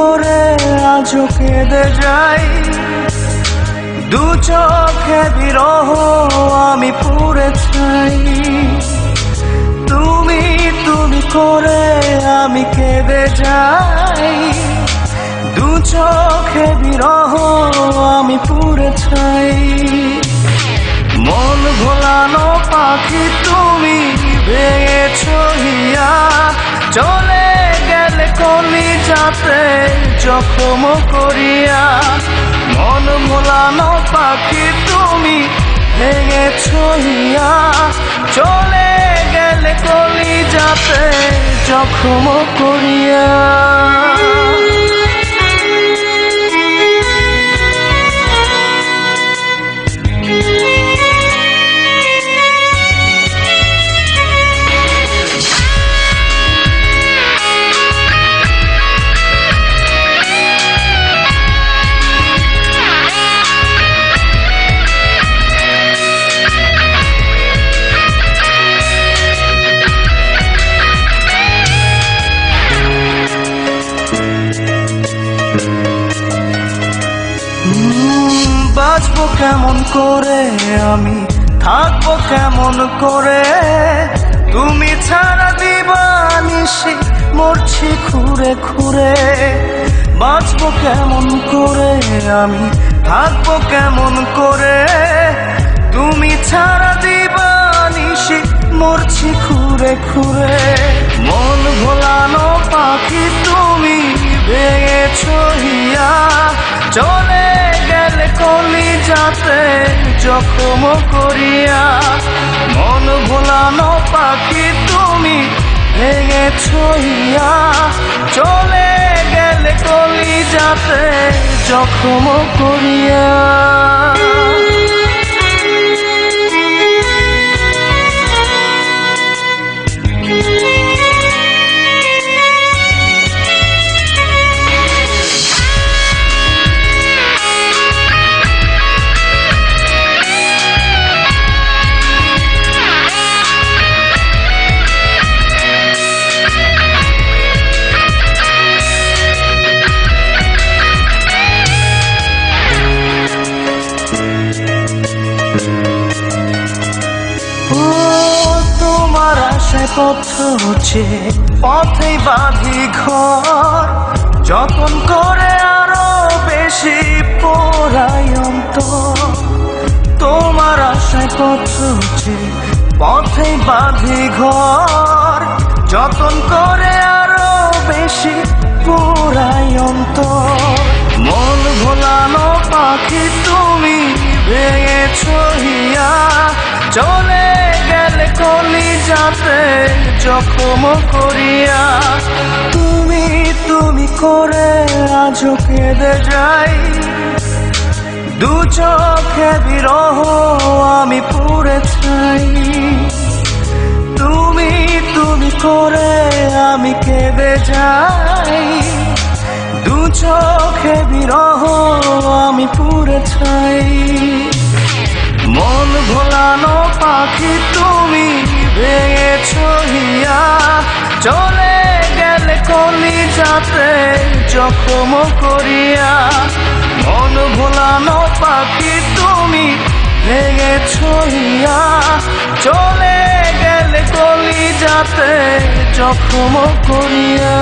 করে আজও কেঁদে যাই, দু চোখে বিরহ আমি পুড়ে চাই। তুমি তুমি করে আমি কেঁদে যাই, দু চোখে বিরহ আমি পুড়ে চাই। মন ভোলানো পাখি তুমি ভেঙেছো হিয়া, চলে গেলে কলিজাতে জখম করিয়া। মন ভোলানো পাখি তুমি ভেঙেছো হিয়া, চলে গেলে কলিজাতে জখম করিয়া। বাঁচবো কেমন করে আমি, থাকবো কেমন করে, তুমি ছাড়া দিবানিশি মরছি খুঁড়ে খুঁড়ে। বাঁচবো কেমন করে আমি, থাকবো কেমন করে, তুমি ছাড়া দিবানিশি মরছি খুঁড়ে খুঁড়ে। মন ভোলানো পাখি তুমি ভেঙেছো হিয়া, চলে গেলে কলিজাতে জখম করিয়া। মন ভোলানো পাখি তুমি ভেঙেছো হিয়া, চলে গেলে কলিজাতে জখম করিয়া। তোমার আশায় পথ হচ্ছে, পথেই বাঁধি ঘর, যতন করে আরো বেশি পোড়াই অন্তর। তোমার আশায় পথ হচ্ছে, পথেই বাঁধি ঘর, যতন করে আরো বেশি পোড়াই অন্তর। মন ভোলানো পাখি তুমি ভেঙেছো হিয়া, চলে গেলে কলিজাতে জখম করিয়া। তুমি তুমি করে আজও কেঁদে যাই, দু চোখে বিরহ আমি পুড়ে চাই। তুমি তুমি করে আমি কেঁদে যাই, দু চোখে বিরহ আমি পুড়ে চাই। মন ভোলানো পাখি তুমি ভেঙেছো হিয়া, চলে গেলে কলিজাতে জখম করিয়া। মন ভোলানো পাখি তুমি ভেঙেছো হিয়া, চলে গেলে কলিজাতে জখম করিয়া।